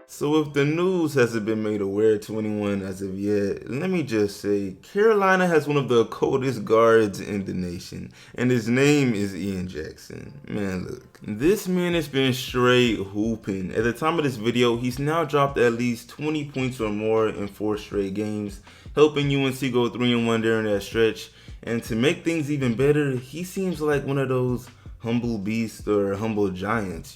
So if the news hasn't been made aware to anyone as of yet, let me just say Carolina has one of the coldest guards in the nation, and his name is Ian Jackson. Man, look, this man has been straight hooping. At the time of this video, he's now dropped at least 20 points or more in 4 straight games, helping UNC go 3-1 during that stretch. And to make things even better, he seems like one of those humble beast or humble giants,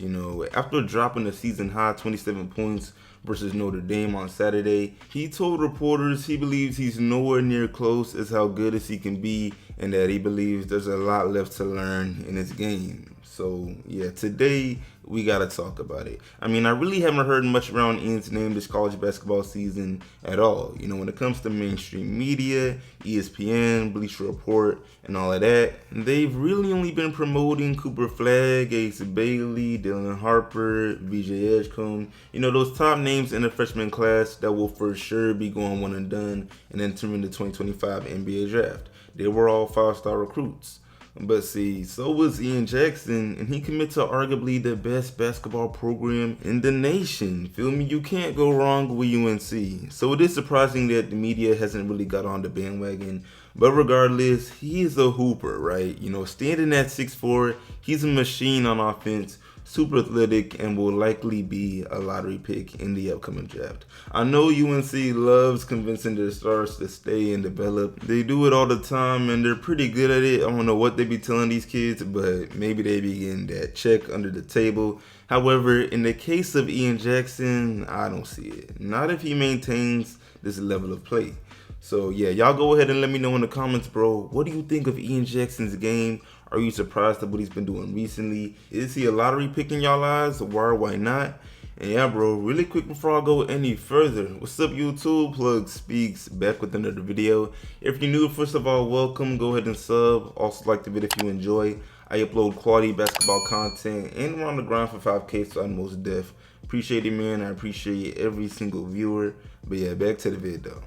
After dropping a season high 27 points versus Notre Dame on Saturday, he told reporters he believes he's nowhere near close as how good as he can be and that he believes there's a lot left to learn in his game. So yeah, today we gotta talk about it. I mean, I really haven't heard much around Ian's name this college basketball season at all. When it comes to mainstream media, ESPN, Bleacher Report, and all of that, they've really only been promoting Cooper Flagg, Ace Bailey, Dylan Harper, VJ Edgecombe, those top names in the freshman class that will for sure be going one and done and entering the 2025 NBA draft. They were all 5-star recruits. But see, so was Ian Jackson, and he committed to arguably the best basketball program in the nation. Feel me? You can't go wrong with UNC. So it is surprising that the media hasn't really got on the bandwagon. But regardless, he is a hooper, right? Standing at 6'4", he's a machine on offense, super athletic, and will likely be a lottery pick in the upcoming draft. I know UNC loves convincing their stars to stay and develop. They do it all the time, and they're pretty good at it. I don't know what they be telling these kids, but maybe they be getting that check under the table. However, in the case of Ian Jackson, I don't see it. Not if he maintains this level of play. So yeah, y'all go ahead and let me know in the comments, bro. What do you think of Ian Jackson's game? Are you surprised at what he's been doing recently? Is he a lottery pick in y'all eyes? Why not? And yeah, bro, really quick before I go any further, what's up YouTube? Plug Speaks back with another video. If you're new, first of all, welcome. Go ahead and sub. Also like the video if you enjoy. I upload quality basketball content and we're on the grind for 5K, so I'm most def. Appreciate it, man. I appreciate every single viewer. But yeah, back to the vid though.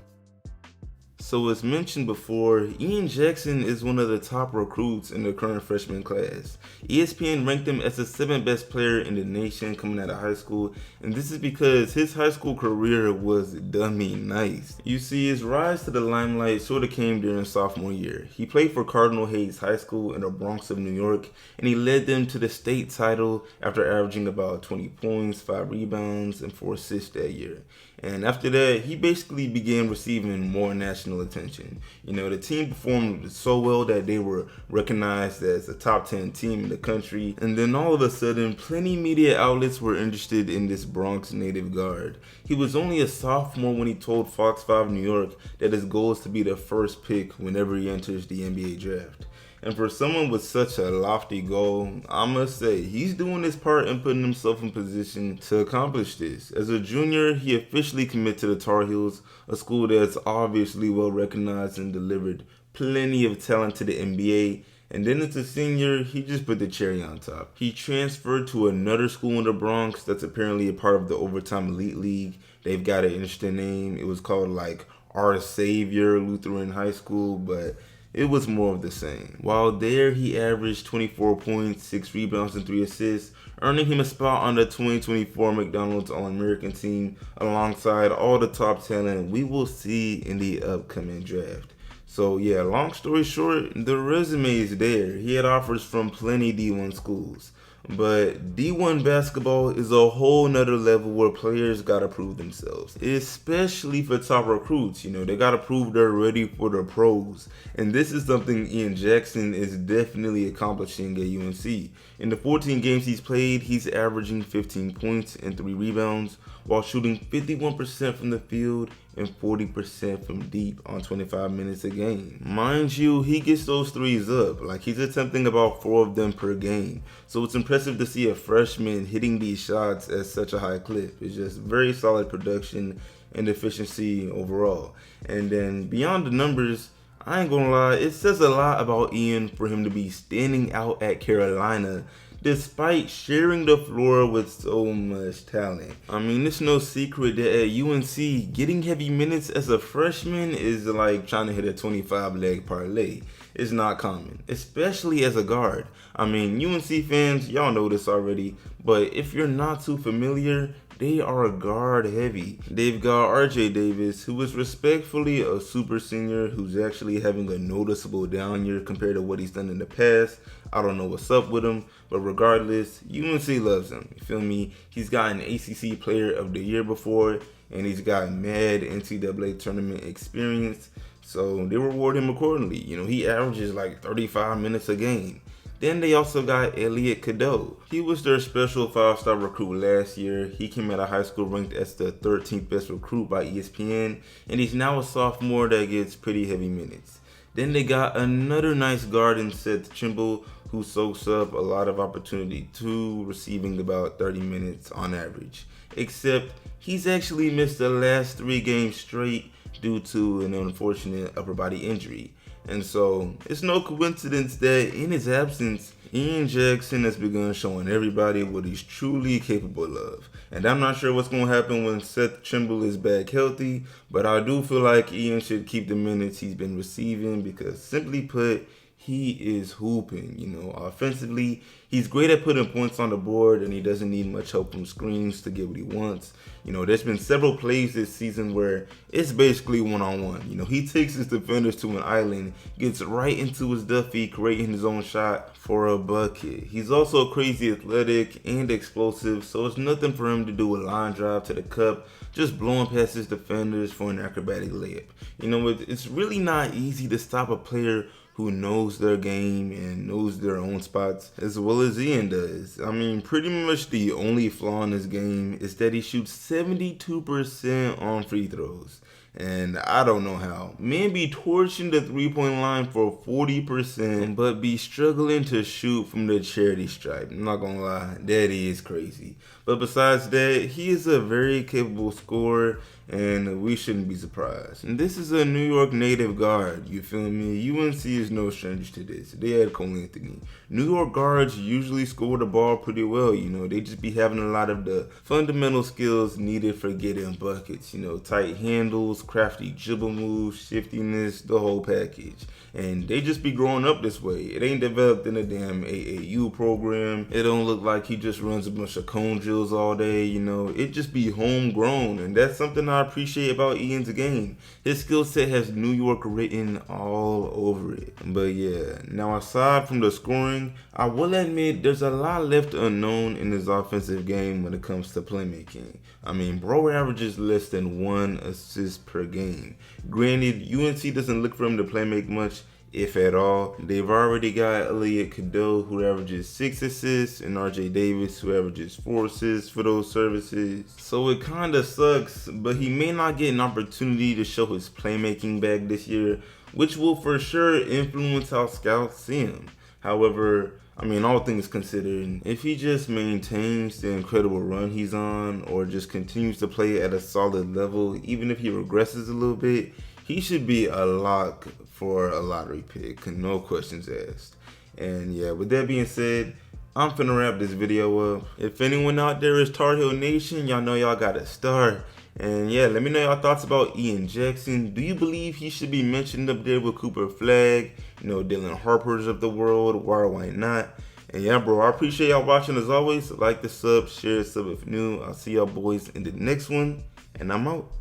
So as mentioned before, Ian Jackson is one of the top recruits in the current freshman class. ESPN ranked him as the 7th best player in the nation coming out of high school, and this is because his high school career was dummy nice. You see, his rise to the limelight sort of came during sophomore year. He played for Cardinal Hayes High School in the Bronx of New York, and he led them to the state title after averaging about 20 points, 5 rebounds, and 4 assists that year. And after that, he basically began receiving more national attention. The team performed so well that they were recognized as a top 10 team in the country. And then all of a sudden, plenty media outlets were interested in this Bronx native guard. He was only a sophomore when he told Fox 5 New York that his goal is to be the first pick whenever he enters the NBA draft. And for someone with such a lofty goal, I must say, he's doing his part and putting himself in position to accomplish this. As a junior, he officially committed to the Tar Heels, a school that's obviously well recognized and delivered plenty of talent to the NBA. And then as a senior, he just put the cherry on top. He transferred to another school in the Bronx that's apparently a part of the Overtime Elite League. They've got an interesting name. It was called like Our Savior Lutheran High School, but it was more of the same. While there, he averaged 24 points, 6 rebounds, and 3 assists, earning him a spot on the 2024 McDonald's All-American team alongside all the top talent we will see in the upcoming draft. So yeah, long story short, the resume is there. He had offers from plenty D1 schools. But D1 basketball is a whole nother level where players gotta prove themselves, especially for top recruits. They gotta prove they're ready for the pros, and this is something Ian Jackson is definitely accomplishing at UNC. In the 14 games he's played, he's averaging 15 points and 3 rebounds while shooting 51% from the field and 40% from deep on 25 minutes a game. Mind you, he gets those threes up, like he's attempting about 4 of them per game. So it's impressive to see a freshman hitting these shots at such a high clip. It's just very solid production and efficiency overall. And then beyond the numbers, I ain't gonna lie, it says a lot about Ian for him to be standing out at Carolina despite sharing the floor with so much talent. I mean, it's no secret that at UNC, getting heavy minutes as a freshman is like trying to hit a 25-leg parlay. is not common, especially as a guard. I mean, UNC fans, y'all know this already, but if you're not too familiar, they are guard heavy. They've got RJ Davis, who is respectfully a super senior who's actually having a noticeable down year compared to what he's done in the past. I don't know what's up with him, but regardless, UNC loves him. You feel me? He's got an ACC Player of the Year before, and he's got mad NCAA tournament experience, so they reward him accordingly. You know, he averages like 35 minutes a game. Then they also got EliteMixtapes. He was their special 5-star recruit last year. He came out of high school ranked as the 13th best recruit by ESPN, and he's now a sophomore that gets pretty heavy minutes. Then they got another nice guard in Seth Trimble, who soaks up a lot of opportunity too, receiving about 30 minutes on average. Except he's actually missed the last 3 games straight due to an unfortunate upper body injury. And so it's no coincidence that in his absence, Ian Jackson has begun showing everybody what he's truly capable of. And I'm not sure what's going to happen when Seth Trimble is back healthy, but I do feel like Ian should keep the minutes he's been receiving because, simply put, he is hooping. You know, offensively, he's great at putting points on the board, and he doesn't need much help from screens to get what he wants. You know, there's been several plays this season where it's basically one-on-one. You know, he takes his defenders to an island, gets right into his Duffy, creating his own shot for a bucket. He's also crazy athletic and explosive, so it's nothing for him to do a line drive to the cup, just blowing past his defenders for an acrobatic layup. You know, it's really not easy to stop a player who knows their game and knows their own spots as well as Ian does. I mean, pretty much the only flaw in his game is that he shoots 72% on free throws. And I don't know how. Man be torching the three-point line for 40%, but be struggling to shoot from the charity stripe. I'm not gonna lie, that is crazy. But besides that, he is a very capable scorer, and we shouldn't be surprised. And this is a New York native guard, you feel me? UNC is no stranger to this. They had Cole Anthony. New York guards usually score the ball pretty well, you know. They just be having a lot of the fundamental skills needed for getting buckets, you know, tight handles, crafty dribble moves, shiftiness, the whole package. And they just be growing up this way. It ain't developed in a damn AAU program. It don't look like he just runs a bunch of cone drills all day, you know. It just be homegrown, and that's something I appreciate about Ian's game. His skill set has New York written all over it. But yeah, now aside from the scoring, I will admit there's a lot left unknown in his offensive game when it comes to playmaking. I mean, bro averages less than 1 assist per game. Granted, UNC doesn't look for him to play make much, if at all. They've already got EliteMixtapes, who averages 6 assists, and RJ Davis, who averages 4 assists for those services. So it kinda sucks, but he may not get an opportunity to show his playmaking back this year, which will for sure influence how scouts see him. However, I mean, all things considered, if he just maintains the incredible run he's on, or just continues to play at a solid level, even if he regresses a little bit, he should be a lock for a lottery pick, no questions asked. And yeah, with that being said, I'm finna wrap this video up. If anyone out there is Tar Heel Nation, y'all know y'all got a star. And yeah, let me know y'all thoughts about Ian Jackson. Do you believe he should be mentioned up there with Cooper Flagg, you know, Dylan Harper's of the world? Why not? And yeah, bro, I appreciate y'all watching as always. Like the sub, share, sub if new. I'll see y'all boys in the next one, and I'm out.